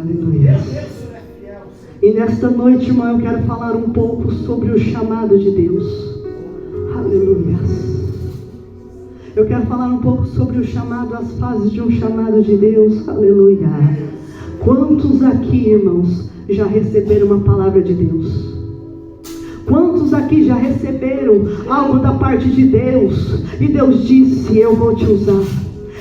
Aleluia. E nesta noite, irmão, eu quero falar um pouco sobre o chamado de Deus. Aleluia. Eu quero falar um pouco sobre o chamado, as fases de um chamado de Deus. Aleluia. Quantos aqui, irmãos, já receberam uma palavra de Deus? Quantos aqui já receberam algo da parte de Deus? E Deus disse: eu vou te usar.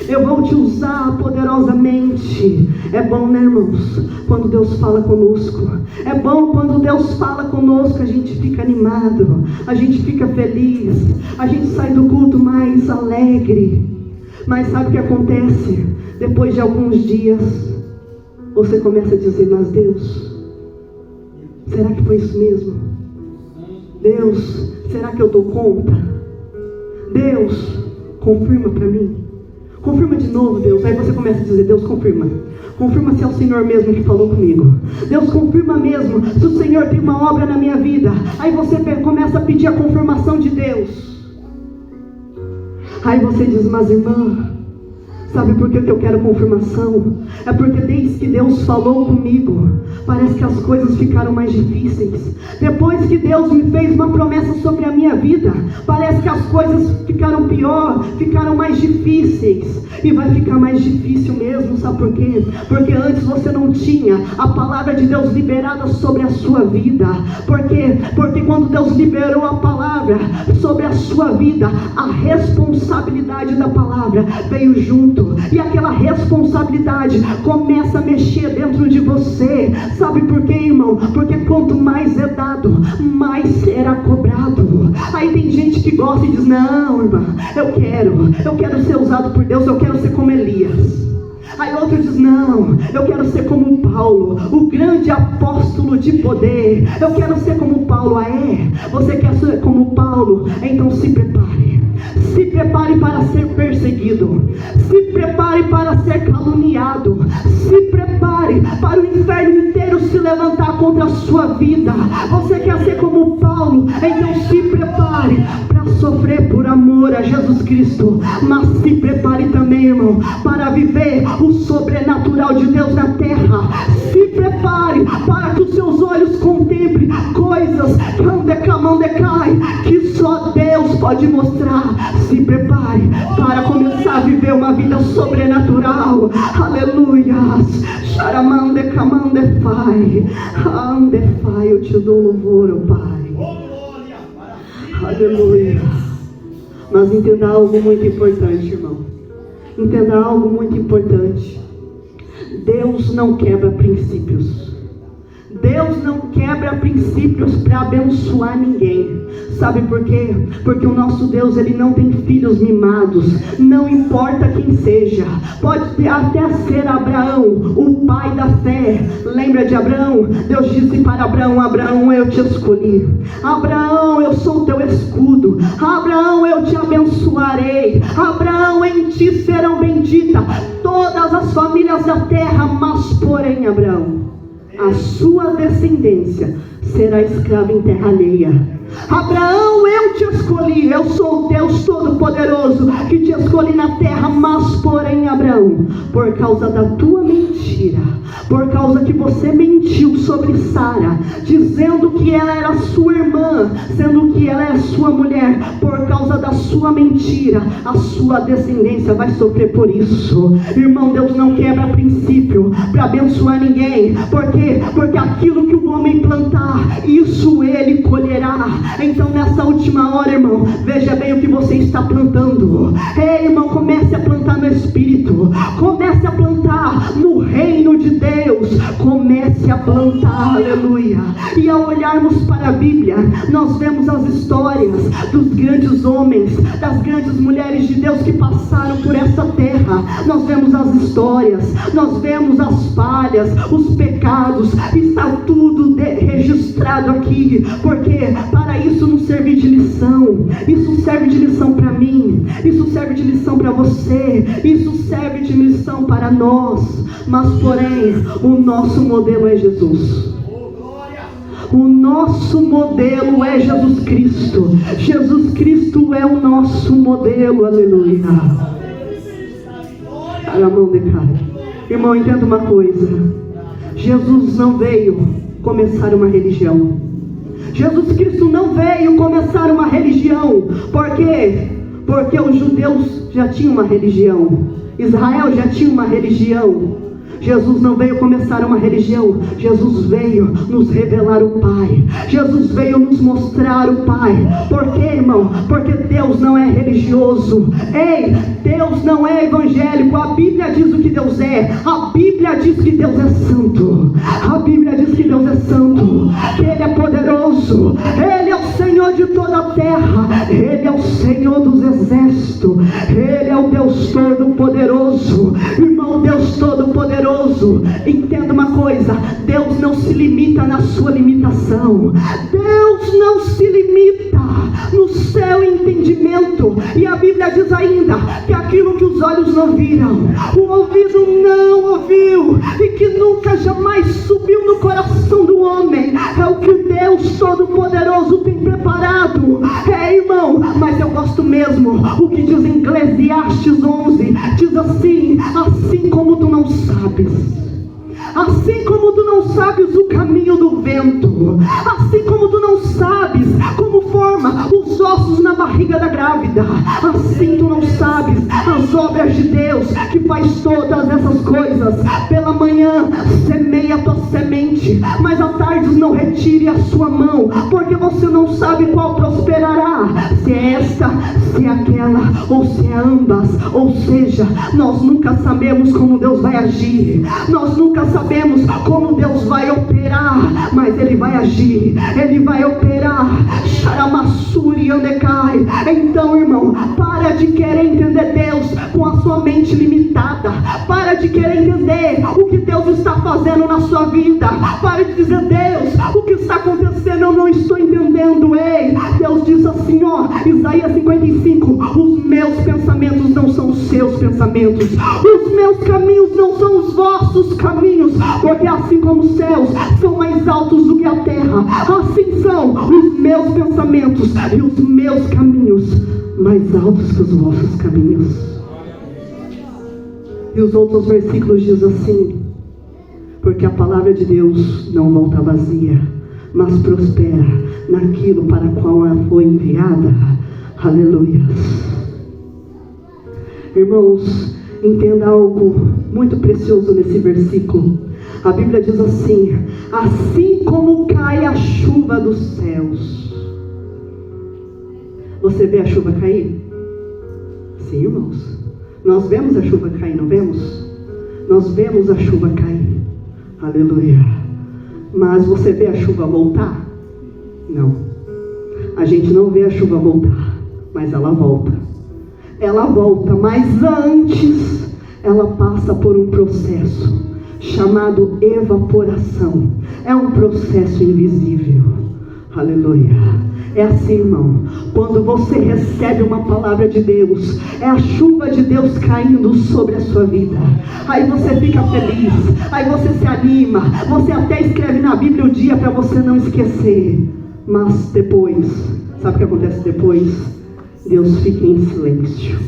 Eu vou te usar poderosamente. É bom, né, irmãos? Quando Deus fala conosco. É bom quando Deus fala conosco. A gente fica animado. A gente fica feliz. A gente sai do culto mais alegre. Mas sabe o que acontece? Depois de alguns dias, você começa a dizer: mas Deus, será que foi isso mesmo? Deus, será que eu dou conta? Deus, confirma para mim. Confirma de novo, Deus. Aí você começa a dizer: Deus, confirma. Confirma se é o Senhor mesmo que falou comigo. Deus, confirma mesmo se o Senhor tem uma obra na minha vida. Aí você começa a pedir a confirmação de Deus. Aí você diz: mas irmã, sabe por que eu quero confirmação? É porque desde que Deus falou comigo, parece que as coisas ficaram mais difíceis. Depois que Deus me fez uma promessa sobre a minha vida, parece que as coisas ficaram pior, ficaram mais difíceis. E vai ficar mais difícil mesmo, sabe por quê? Porque antes você não tinha a palavra de Deus liberada sobre a sua vida. Por quê? Porque quando Deus liberou a palavra sobre a sua vida, a responsabilidade da palavra veio junto. E aquela responsabilidade começa a mexer dentro de você. Sabe por quê, irmão? Porque quanto mais é dado, mais será cobrado. Aí tem gente que gosta e diz: não, irmã, eu quero ser usado por Deus, eu quero ser como Elias. Aí outro diz: não, eu quero ser como Paulo, o grande apóstolo de poder. Eu quero ser como Paulo. Ah, é? Você quer ser como Paulo? Então se prepare. Se prepare para ser perseguido. Se prepare para ser caluniado. Se prepare para o inferno inteiro se levantar contra a sua vida. Você quer ser como Paulo? Então se prepare para sofrer por amor a Jesus Cristo. Mas se prepare também, irmão, para viver o sobrenatural de Deus na terra. Se prepare para que os seus olhos contemplem coisas que só Deus pode mostrar. Se prepare para começar a viver uma vida sobrenatural. Aleluia. Andefai, eu te dou louvor, ó Pai. Aleluia. Mas entenda algo muito importante, irmão. Entenda algo muito importante. Deus não quebra princípios. Deus não quebra princípios para abençoar ninguém. Sabe por quê? Porque o nosso Deus, Ele não tem filhos mimados. Não importa quem seja. Pode até ser Abraão, o pai da fé. Lembra de Abraão? Deus disse para Abraão: Abraão, eu te escolhi. Abraão, eu sou o teu escudo. Abraão, eu te abençoarei. Abraão, em ti serão benditas todas as famílias da terra. Mas porém, Abraão, a sua descendência será escrava em terra alheia. Abraão, eu te escolhi. Eu sou o Deus Todo-Poderoso que te escolhi na terra. Mas porém, Abraão, por causa da tua mentira, por causa que você mentiu sobre Sara, dizendo que ela era sua irmã, sendo que ela é sua mulher, por causa da sua mentira, a sua descendência vai sofrer por isso. Irmão, Deus não quebra princípio para abençoar ninguém. Por quê? Porque aquilo que o homem plantar, isso ele colherá. Então nessa última hora, irmão, veja bem o que você está plantando. Ei, irmão, comece a plantar no Espírito. Comece a plantar no reino de Deus. Comece a plantar, aleluia. E ao olharmos para a Bíblia, nós vemos as histórias dos grandes homens, das grandes mulheres de Deus que passaram por essa terra. Nós vemos as histórias, nós vemos as falhas, os pecados. Está tudo registrado aqui. Porque para isso não serve de lição. Isso serve de lição para mim. Isso serve de lição para você. Isso serve de lição para nós. Mas porém, o nosso modelo é Jesus. O nosso modelo é Jesus Cristo. Jesus Cristo é o nosso modelo. Aleluia. A mão de cara. Irmão, entenda uma coisa. Jesus não veio começar uma religião. Jesus Cristo não veio começar uma religião. Por quê? Porque os judeus já tinham uma religião, Israel já tinha uma religião. Jesus não veio começar uma religião. Jesus veio nos revelar o Pai. Jesus veio nos mostrar o Pai. Por quê, irmão? Porque Deus não é religioso. Ei, Deus não é evangélico. A Bíblia diz o que Deus é. A Bíblia diz que Deus é santo. A Bíblia diz que Deus é santo, que Ele é poderoso. Ele é o Senhor de toda a terra. Ele é o Senhor dos exércitos. Ele é o Deus Todo-Poderoso. Irmão, Deus Todo-Poderoso. Entenda uma coisa: Deus não se limita na sua limitação. Deus não se limita no seu entendimento. E a Bíblia diz ainda que aquilo que os olhos não viram, o ouvido não ouviu, e que nunca jamais subiu no coração do homem, é o que Deus Todo-Poderoso tem preparado. Irmão, mas eu gosto mesmo o que diz em Eclesiastes 11. Diz assim: assim como tu não sabes, assim como tu não sabes o caminho do vento, assim como tu não sabes como forma os ossos na barriga da grávida, assim tu não sabes as obras de Deus, que faz todas essas coisas. Pela manhã semeia a tua semente, mas à tarde não retire a sua mão, porque você não sabe qual prosperará, se é esta, se é aquela, ou se é ambas. Ou seja, nós nunca sabemos como Deus vai agir, nós nunca sabemos como Deus vai operar, mas Ele vai agir, Ele vai operar. Xaramassuri andecai. Então, irmão, para de querer entender Deus com a sua mente limitada. Para de querer entender o que Deus está fazendo na sua vida. Para de dizer: Deus, o que está acontecendo eu não estou entendendo. Ei, Deus diz assim, ó, Isaías 55: os meus pensamentos não são os seus pensamentos, os meus caminhos não são os vossos caminhos, porque assim como os céus são mais altos do que a terra, assim são os meus pensamentos e os meus caminhos mais altos que os vossos caminhos. E os outros versículos dizem assim: porque a palavra de Deus não volta vazia, mas prospera naquilo para qual ela foi enviada. Aleluia. Irmãos, entenda algo muito precioso nesse versículo. A Bíblia diz assim: assim como cai a chuva dos céus. Você vê a chuva cair? Sim, irmãos, nós vemos a chuva cair, não vemos? Nós vemos a chuva cair. Aleluia. Mas você vê a chuva voltar? Não. A gente não vê a chuva voltar, mas ela volta. Ela volta, mas antes ela passa por um processo chamado evaporação. É um processo invisível. Aleluia. É assim, irmão, quando você recebe uma palavra de Deus, é a chuva de Deus caindo sobre a sua vida. Aí você fica feliz, aí você se anima, você até escreve na Bíblia o dia para você não esquecer. Mas depois, sabe o que acontece depois? Deus fica em silêncio.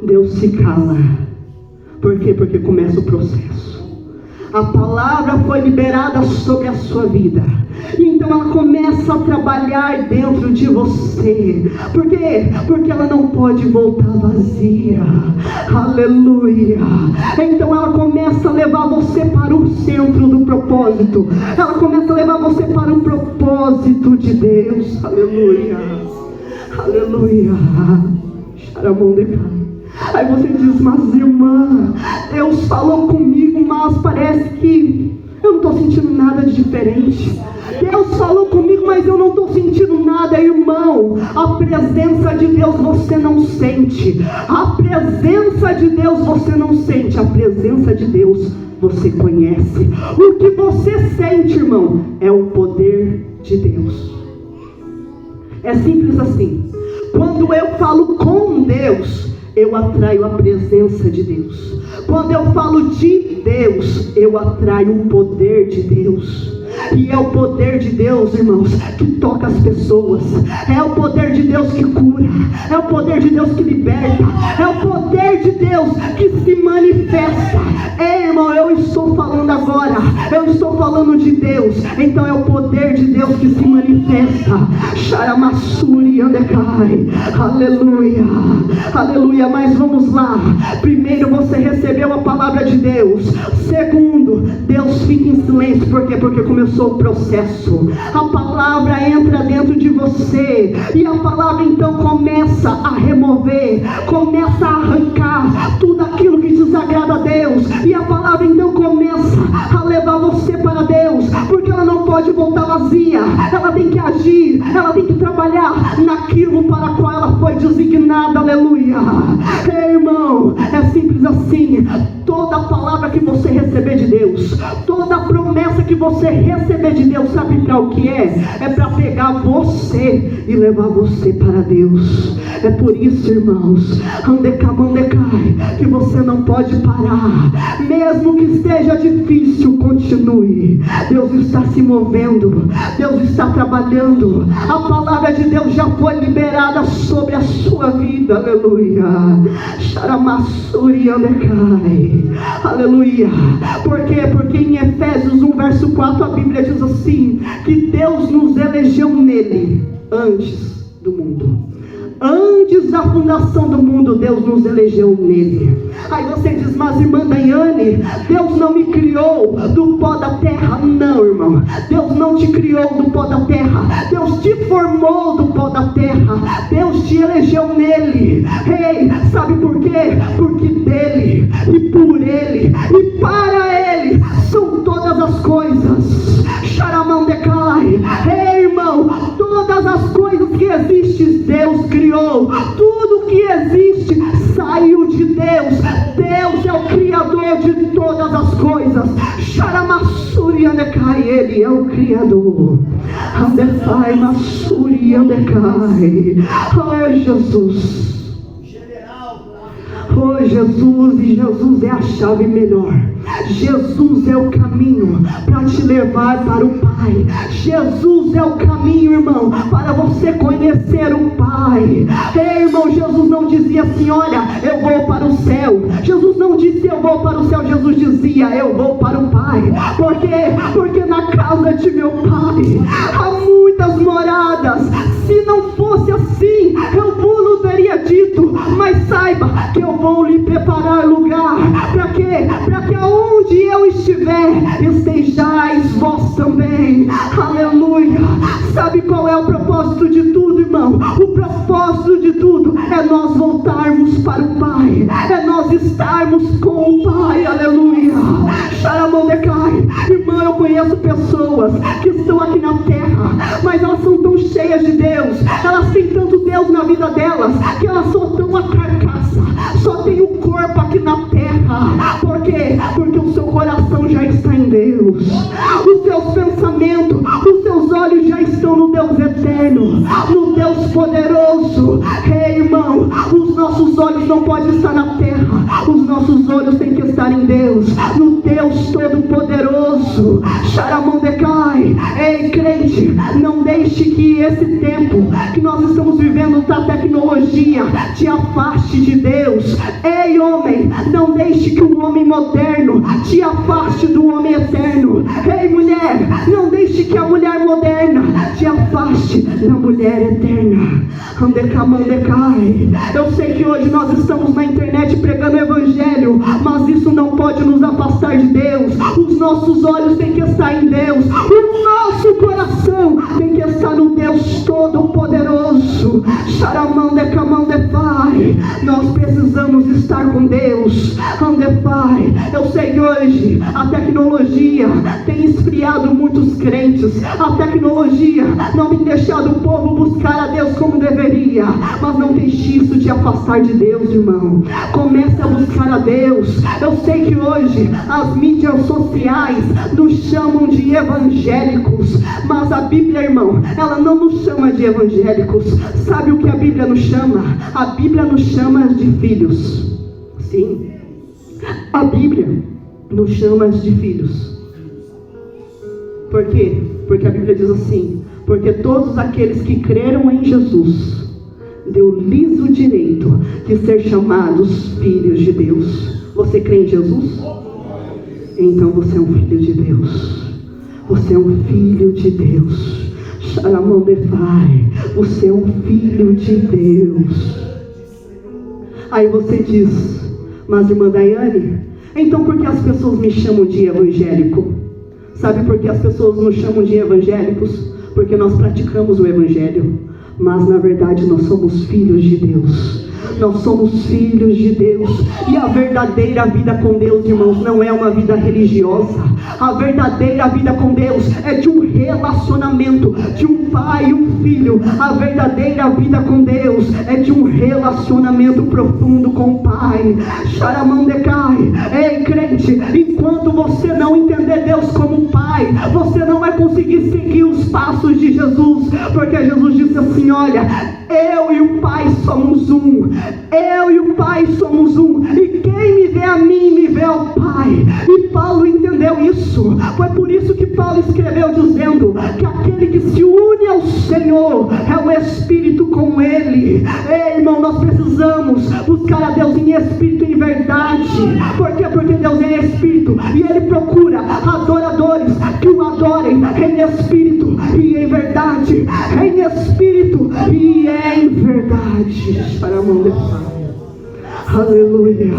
Deus se cala. Por quê? Porque começa o processo. A palavra foi liberada sobre a sua vida, então ela começa a trabalhar dentro de você. Por quê? Porque ela não pode voltar vazia. Aleluia. Então ela começa a levar você para o centro do propósito. Ela começa a levar você para o propósito de Deus. Aleluia. Aleluia. Xaramondecai. Aí você diz: mas irmã, Deus falou comigo, mas parece que eu não estou sentindo nada de diferente. Deus falou comigo, mas eu não estou sentindo nada. Irmão, a presença de Deus você não sente. A presença de Deus você não sente. A presença de Deus você conhece. O que você sente, irmão, é o poder de Deus. É simples assim. Quando eu falo com Deus, eu atraio a presença de Deus. Quando eu falo de Deus, eu atraio o poder de Deus. E é o poder de Deus, irmãos, que toca as pessoas. É o poder de Deus que cura. É o poder de Deus que liberta. É o poder de Deus que se manifesta. Irmão, eu estou falando agora. Eu estou falando de Deus. Então é o poder de Deus que se manifesta. Charamassuri andecai. Aleluia. Aleluia. Mas vamos lá. Primeiro, você recebeu a palavra de Deus. Segundo, Deus fica em silêncio. Por quê? Porque começou o processo. A palavra entra dentro de você. E a palavra então começa a remover, começa a arrancar tudo aquilo que desagrada a Deus. E a palavra então começa a levar você para Deus. Porque ela não pode voltar vazia. Ela tem que agir. Ela tem que trabalhar naquilo para o qual ela foi designada. Aleluia. Irmão, é simples assim. Toda palavra que você receber de Deus, toda promessa que você receber de Deus, sabe para o que é? É para pegar você e levar você para Deus. É por isso, irmãos, que você não pode parar. Mesmo que esteja difícil, continue. Deus está se movendo. Deus está trabalhando. A palavra de Deus já foi liberada sobre a sua vida. Aleluia. Charamassuri andecai. Aleluia. Por quê? Porque em Efésios 1 verso 4 a Bíblia diz assim, que Deus nos elegeu nele antes do mundo. Antes da fundação do mundo, Deus nos elegeu nele. Aí você diz, mas irmã Daiane, Deus não me criou do pó da terra. Não, irmão, Deus não te criou do pó da terra. Deus te formou do pó da terra. Deus te elegeu nele. Ei, sabe por quê? Porque dele, e por ele, e para ele são todas as coisas. Charamão decai. Ei, irmão, todas as coisas que existem, Deus criou. Tudo que existe saiu de Deus. Deus é o Criador de todas as coisas. Charamassuri andecai. Ele é o Criador. Andecai, Massuri andecai. Oh Jesus. Oh Jesus, e Jesus é a chave melhor. Jesus é o caminho para te levar para o Pai. Jesus é o caminho, irmão, para você conhecer o Pai. Ei, irmão, Jesus não dizia assim, olha, eu vou para o céu. Jesus não disse eu vou para o céu. Jesus dizia, eu vou para o Pai. Por quê? Porque na casa de meu Pai há muitas moradas. Se não fosse assim, eu vos teria dito. Mas saiba que eu vou lhe preparar lugar. Para quê? Para que aonde eu estiver, estejais vós também. Aleluia. Sabe qual é o propósito de tudo, irmão? O propósito de tudo é nós voltarmos para o Pai. É nós estarmos com o Pai. Aleluia. Charamondecai. Irmão, eu conheço pessoas que estão aqui na terra, mas elas são tão cheias de Deus. Elas têm tanto Deus na vida delas, que elas só tão uma carcaça. Só tem o corpo aqui na terra. Por quê? Porque o seu coração já está em Deus. Os seus pensamentos, os seus olhos já estão no Deus eterno, no Deus poderoso. Ei, irmão, os nossos olhos não podem estar na terra. Os nossos olhos têm que estar em Deus, no Deus todo-poderoso. Charamondecai. Ei, crente, não deixe que esse tempo que nós estamos vivendo da tecnologia te afaste de Deus. Ei, homem, não deixe que o homem moderno te afaste do homem eterno. Ei, mulher, não deixe que a mulher moderna te afaste da mulher eterna. Andecamondecai. Eu sei que hoje nós estamos na internet pregando o evangelho, mas isso não pode nos afastar de Deus. Os nossos olhos têm que estar em Deus. O nosso coração tem que estar no Deus Todo-Poderoso. Charamandecamandefai. Nós precisamos estar com Deus. Andefai. Eu sei que hoje a tecnologia tem esfriado muitos crentes. A tecnologia não tem deixado o povo buscar a Deus como deveria. Mas não deixe isso te afastar de Deus, irmão. Comece a buscar a Deus. Eu sei que hoje as mídias sociais nos chamam de evangélicos, mas a Bíblia, irmão, ela não nos chama de evangélicos. Sabe o que a Bíblia nos chama? A Bíblia nos chama de filhos. Sim, a Bíblia nos chama de filhos. Por quê? Porque a Bíblia diz assim: porque todos aqueles que creram em Jesus, deu-lhes o direito de ser chamados filhos de Deus. Você crê em Jesus? Então você é um filho de Deus. Você é um filho de Deus. Você é um filho de Deus. Aí você diz: mas irmã Daiane, então por que as pessoas me chamam de evangélico? Sabe por que as pessoas nos chamam de evangélicos? Porque nós praticamos o evangelho, mas na verdade nós somos filhos de Deus. Nós somos filhos de Deus. E a verdadeira vida com Deus, irmãos, não é uma vida religiosa. A verdadeira vida com Deus é de um relacionamento, de um pai e um filho. A verdadeira vida com Deus é de um relacionamento profundo com o Pai. Charamandecai. Ei, crente, enquanto você não entender Deus como Pai, você não vai conseguir seguir os passos de Jesus. Porque Jesus disse assim: olha, eu e o Pai somos um. Eu e o Pai somos um. E quem me vê a mim, me vê ao Pai. E Paulo entendeu isso. Foi por isso que Paulo escreveu dizendo que aquele que se une ao Senhor é o Espírito com Ele. Ei, irmão, nós precisamos buscar a Deus em espírito e em verdade. Por quê? Porque Deus é espírito e Ele procura adoradores que o adorem em espírito e em verdade. Em espírito e em verdade. Para a mão de Pai. Aleluia.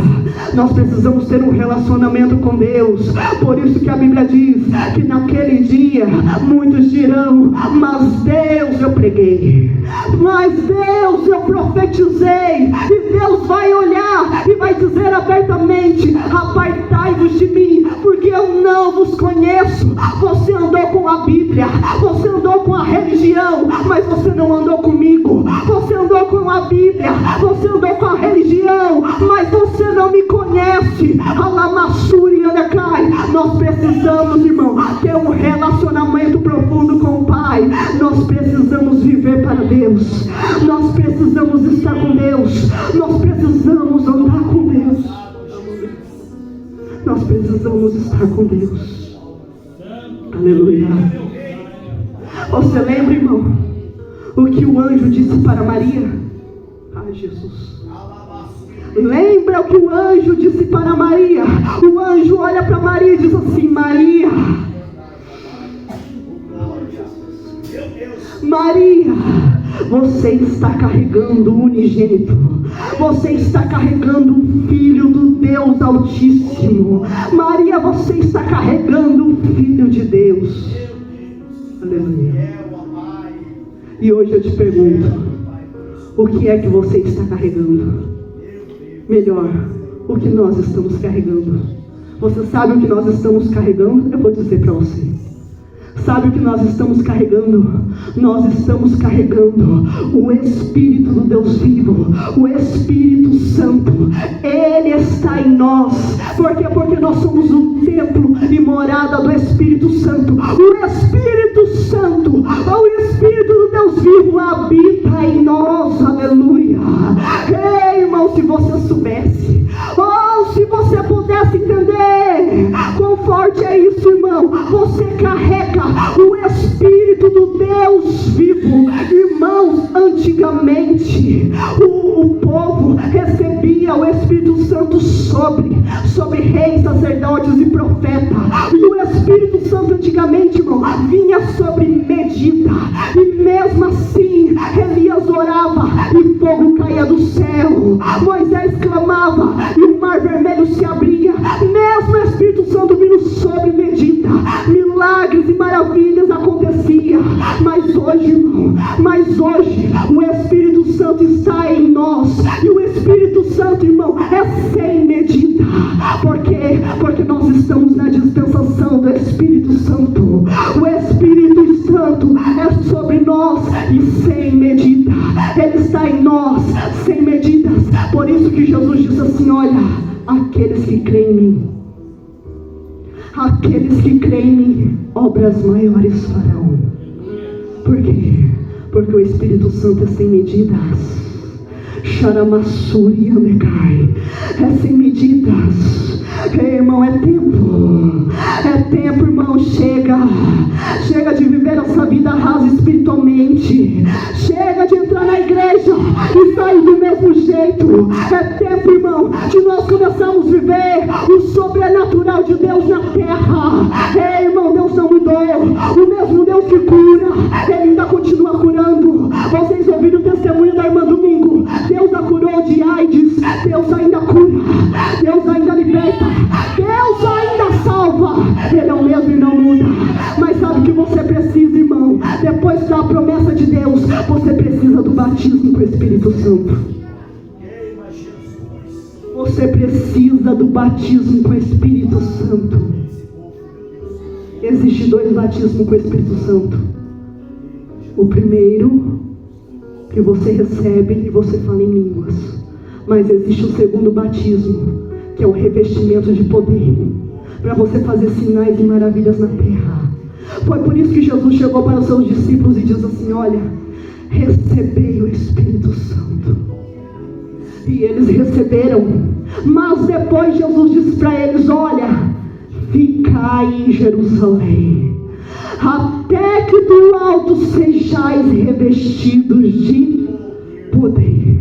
Nós precisamos ter um relacionamento com Deus. Por isso que a Bíblia diz que naquele dia muitos dirão: mas Deus eu preguei, mas Deus eu profetizei. E Deus vai olhar e vai dizer abertamente: apartai-vos de mim, porque eu não vos conheço. Você andou com a Bíblia, você andou com a religião, mas você não andou comigo. Você andou com a Bíblia, você andou com a religião, mas você não me conhece. Alamassuri Andacai. Nós precisamos, irmão, ter um relacionamento profundo com o Pai. Nós precisamos viver para Deus. Nós precisamos estar com Deus. Nós precisamos andar com Deus. Nós precisamos estar com Deus. Aleluia. Você lembra, irmão, o que o anjo disse para Maria? Ai, Jesus. Lembra o que o anjo disse para Maria? O anjo olha para Maria e diz assim: Maria, Maria, você está carregando o unigênito. Você está carregando o Filho do Deus Altíssimo. Maria, você está carregando o Filho de Deus. Aleluia. E hoje eu te pergunto: o que é que você está carregando? Melhor, o que nós estamos carregando. Você sabe o que nós estamos carregando? Eu vou dizer para você. Sabe o que nós estamos carregando? Nós estamos carregando o Espírito do Deus vivo, o Espírito Santo. Ele está em nós. Por quê? Porque nós somos o templo e morada do Espírito Santo. O Espírito Santo, o Espírito do Deus vivo habita em nós. Aleluia. Ei, irmão, se você soubesse, ou se você pudesse entender quão forte é isso, irmão. Você carrega o Espírito do Deus vivo. Irmãos, antigamente o povo recebia o Espírito Santo sobre reis, sacerdotes e profetas. E o Espírito Santo antigamente, irmão, vinha sobre medida. E mesmo assim Elias orava e fogo caía do céu. Moisés clamava e o mar vermelho se abria. Mesmo o Espírito Santo vindo sobre medida, milagres e maravilhas aconteciam. Mas hoje, irmão, o Espírito Santo está em nós. E o Espírito Santo, irmão, é sem medida. Por quê? Porque nós estamos na dispensação do Espírito Santo. O Espírito Santo é sobre nós e sem medida. Ele está em nós sem medidas. Por isso que Jesus disse assim: olha, aqueles que creem em mim, aqueles que creem em mim, obras maiores farão. Por quê? Porque o Espírito Santo é sem medidas. Charamassuri Andecai. É sem medidas. Ei, irmão, é tempo, irmão, chega de viver essa vida rasa espiritualmente, chega de entrar na igreja e sair do mesmo jeito. É tempo, irmão, de nós começarmos a viver o sobrenatural de Deus na terra. Ei, irmão, Deus não mudou, o mesmo Deus que cura, Ele ainda continua curando. Vocês ouviram o testemunho da irmã Domingo? Deus a curou de AIDS, Deus ainda cura, Deus ainda liberta, Deus ainda salva. Ele é o mesmo e não muda. Mas sabe o que você precisa, irmão? Depois da promessa de Deus, você precisa do batismo com o Espírito Santo. Você precisa do batismo com o Espírito Santo. Existem 2 batismos com o Espírito Santo. O primeiro, que você recebe e você fala em línguas. Mas existe o segundo batismo, que é o revestimento de poder, para você fazer sinais e maravilhas na terra. Foi por isso que Jesus chegou para os seus discípulos e diz assim: olha, recebei o Espírito Santo. E eles receberam. Mas depois Jesus disse para eles: olha, ficai em Jerusalém, até que do alto sejais revestidos de poder.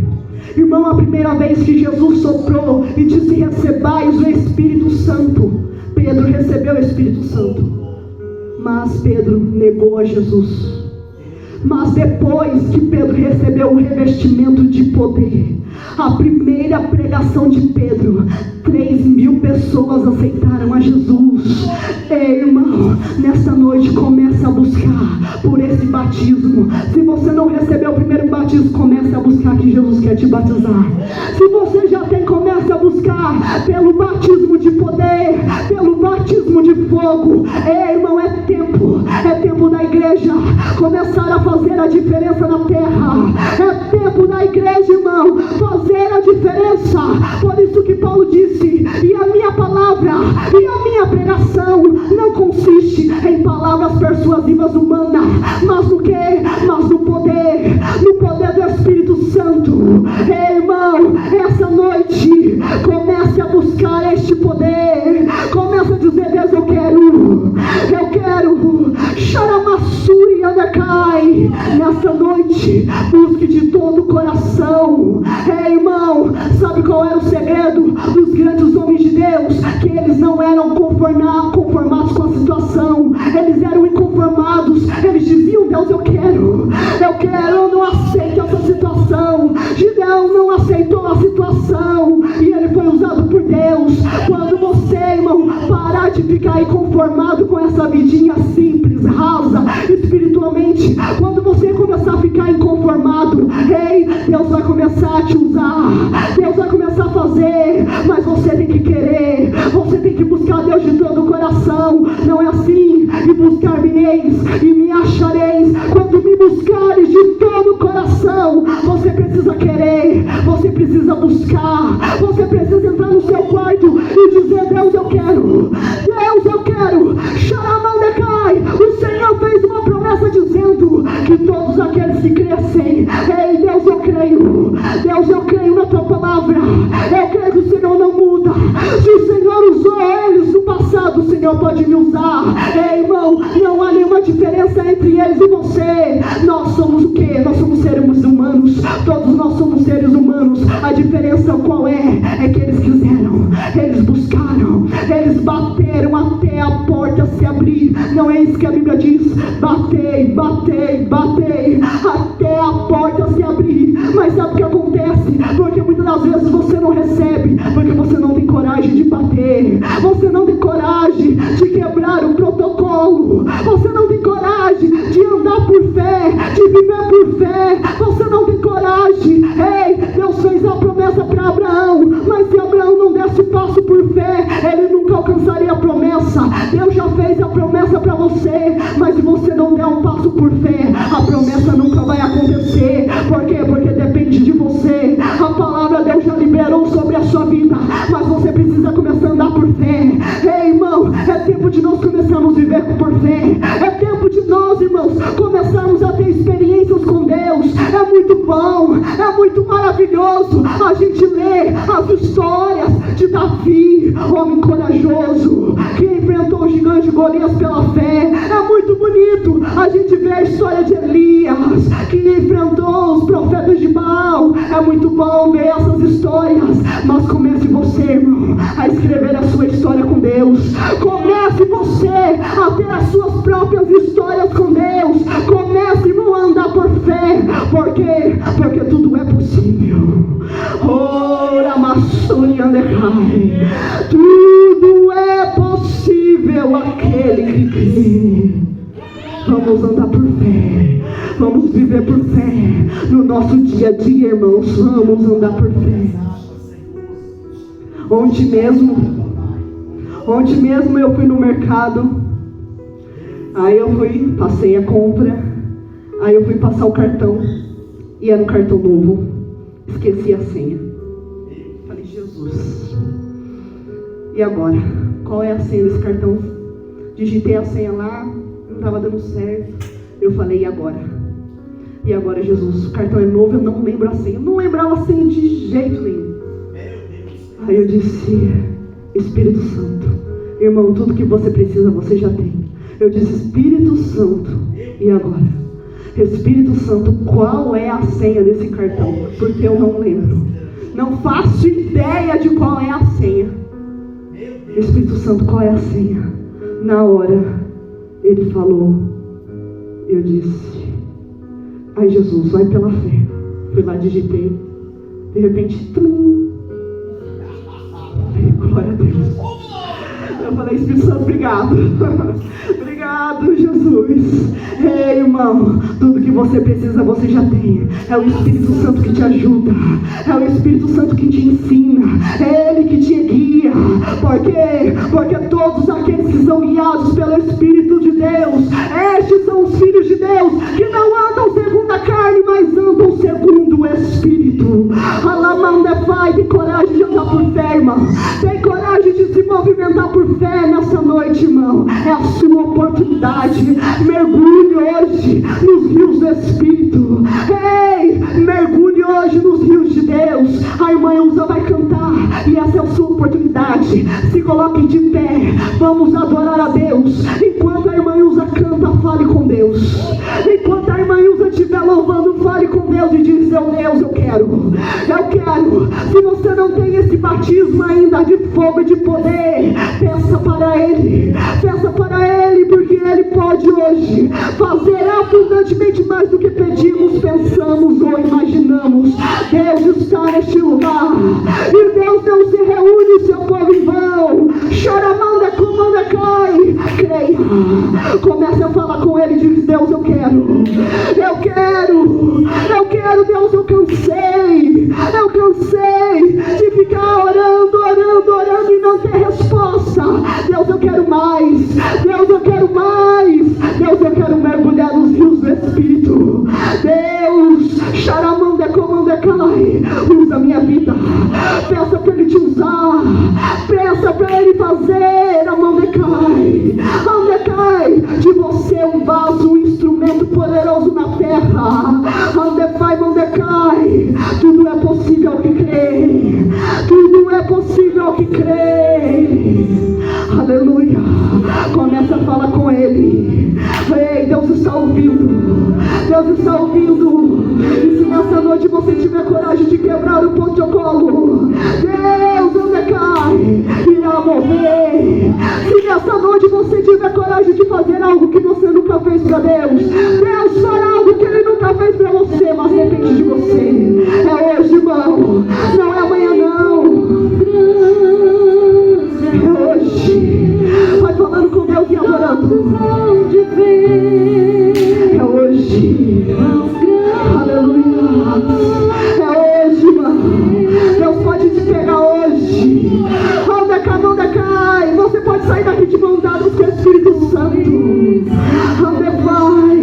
Irmão, a primeira vez que Jesus soprou e disse: recebais o Espírito Santo, Pedro recebeu o Espírito Santo. Mas Pedro negou a Jesus. Mas depois que Pedro recebeu o revestimento de poder, a primeira pregação de Pedro, 3.000 pessoas aceitaram a Jesus. Ei, irmão, nessa noite comece a buscar por esse batismo. Se você não recebeu o primeiro batismo, comece a buscar, que Jesus quer te batizar. Se você já tem, comece a buscar pelo batismo de poder, pelo batismo de fogo. Ei, irmão, é tempo da igreja começar a fazer a diferença na terra. É tempo da igreja, irmão, fazer a diferença. Por isso que Paulo disse: e a minha palavra e a minha pregação não consiste em palavras persuasivas humanas, mas no que? Mas no poder do Espírito Santo. Ei, irmão, essa noite comece a buscar este poder. Comece a dizer: Deus, eu quero Xaramassuri Anacai. Nessa noite, busque de todo o coração. Ei, irmão, sabe qual era o segredo dos grandes homens de Deus? Que eles não eram conformados com a situação, eles eram inconformados. Eles diziam: Deus, eu não aceito essa situação. Gideão não aceitou a situação e ele foi usado por Deus. Quando você, irmão, parar de ficar inconformado com essa vidinha simples, rasa, espiritualmente, quando você começar a ficar inconformado, ei, Deus vai começar a te usar, Deus vai começar a fazer, mas você tem que querer, você tem que buscar Deus de todo o coração. Não é assim: e buscar-me-eis e me achareis, quando me buscares de todo o coração. Você precisa querer, você precisa buscar, você precisa entrar no seu quarto e dizer: Deus, eu quero, Xaramandecai. O Senhor fez uma promessa dizendo que todos aqueles que crescem, ei, Deus, eu creio na tua palavra, eu creio que o Senhor não muda. Se o Senhor usou eles no passado, o Senhor pode me usar. Ei, irmão, não há nenhuma diferença entre eles e você. Nós somos o quê? Nós somos seres humanos, todos nós somos seres humanos. A diferença qual é? É que eles quiseram, eles buscaram, eles bateram até a porta se abrir. Não é isso que a Bíblia diz? Batei, até a porta se abrir. Mas sabe o que acontece? Porque muitas das vezes você não recebe, porque você não tem coragem de bater, você não tem coragem de quebrar o protocolo, você não tem coragem de andar por fé, de viver por fé, você não tem coragem. Ei, Deus fez a promessa para Abraão, mas se Abraão não desse o passo por fé, ele nunca alcançaria a promessa. Deus já fez a promessa para você, mas se você não der um passo por fé, a promessa nunca vai acontecer. Por quê? Porque depende de você. A palavra Deus já liberou sobre a sua vida, mas você precisa começar a andar por fé. Ei, irmão, é tempo de nós nós começarmos a viver por fé. É tempo de nós, irmãos, começarmos a ter experiências com Deus. É muito bom, é muito maravilhoso a gente ler as histórias de Davi, homem corajoso, que enfrentou o gigante Golias pela fé. É muito bonito a gente ver a história de Elias, que enfrentou os profetas de Baal. É muito bom ver essas histórias, mas comece você, irmão, a escrever a sua história com Deus. Comece você a ter as suas próprias histórias com Deus. Comece, irmão, a andar por fé. Por quê? Porque tudo é possível. Ora, maçonha decai. Tudo é possível aquele que crê. Vamos andar por fé. Vamos viver por fé no nosso dia a dia, irmãos. Vamos andar por fé. Ontem mesmo eu fui no mercado. Aí eu passei a compra. Aí eu fui passar o cartão. E era um cartão novo. Esqueci a senha. Falei, Jesus. E agora? Qual é a senha desse cartão? Digitei a senha lá. Não estava dando certo. Eu falei, e agora? E agora, Jesus? O cartão é novo, eu não lembro a senha. Eu não lembrava a senha de jeito nenhum. Aí eu disse, Espírito Santo, irmão, tudo que você precisa você já tem. Eu disse, Espírito Santo, e agora? Espírito Santo, qual é a senha desse cartão? Porque eu não lembro. Não faço ideia de qual é a senha. Espírito Santo, qual é a senha? Na hora, ele falou. Eu disse, ai Jesus, vai pela fé. Fui lá, digitei. De repente, glória a Deus. Eu falei, Espírito Santo, obrigado. Obrigado, Jesus. Ei, irmão, tudo que você precisa você já tem. É o Espírito Santo que te ajuda. É o Espírito Santo que te ensina. É Ele que te guia. Por quê? Porque todos aqueles que são guiados pelo Espírito de Deus, estes são os filhos de Deus, que não andam segundo a carne, mas andam segundo o Espírito. Alamanda Pai, tem coragem de andar por fé, irmão. Tem coragem de se movimentar por fé nessa noite, irmão. É a sua oportunidade. Mergulhe hoje nos rios do Espírito. Ei, mergulhe hoje nos rios de Deus. A irmã Ilza vai cantar e essa é a sua oportunidade. Se coloquem de pé. Vamos adorar a Deus. Enquanto a irmã Ilza canta, fale com Deus. Enquanto a irmã Ilza estiver louvando, fale com Deus e diz, meu Deus, eu quero. Se você não tem esse batismo ainda de fogo e de poder, peça para Ele. Peça para Ele, porque Ele pode hoje fazer abundantemente mais do que pedimos, pensamos ou imaginamos. Deus está neste lugar. E Deus não se reúne o seu povo em vão. Choramanda, comanda, cai. Creia. Comece a falar com Ele e diz, Deus, eu quero. Eu quero, Deus, eu cansei. Eu cansei de ficar orando e não ter resposta. Deus, eu quero mais. Deus, eu quero mais. Deus, eu quero mergulhar nos rios do Espírito. Deus, charamanda, comanda, cai. Usa a minha vida. Peça para Ele te usar. Peça para Ele fazer a mão decai. De você um vaso, um instrumento poderoso na terra. Mão decai. Tudo é possível ao que crê. Tudo é possível ao que crê. Aleluia. Começa a falar com Ele. Ei, Deus está ouvindo. Deus está ouvindo. E se nessa noite você tiver coragem de quebrar o protocolo, Deus, onde cai, irá mover. Se nessa noite você tiver coragem de fazer algo que você nunca fez para Deus, Deus fará algo que Ele nunca fez para você, mas depende de você. É hoje, irmão. Não é amanhã, não. É hoje. Vai falando com Deus e adorando. É hoje. Aleluia. É hoje, mano. Deus pode te pegar hoje. Onde cai. Você pode sair daqui de mão dada com o Espírito Santo. Onde vai?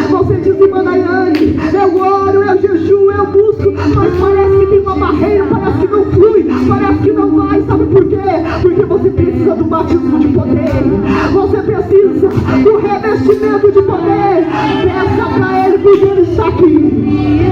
Você diz, irmã Nayane, eu oro, eu jejuo, eu busco, mas parece que tem uma barreira, parece que não flui, parece que não vai. Sabe por quê? Porque você precisa do batismo de poder. Você revestimento de poder. Peça para Ele, porque Ele está aqui.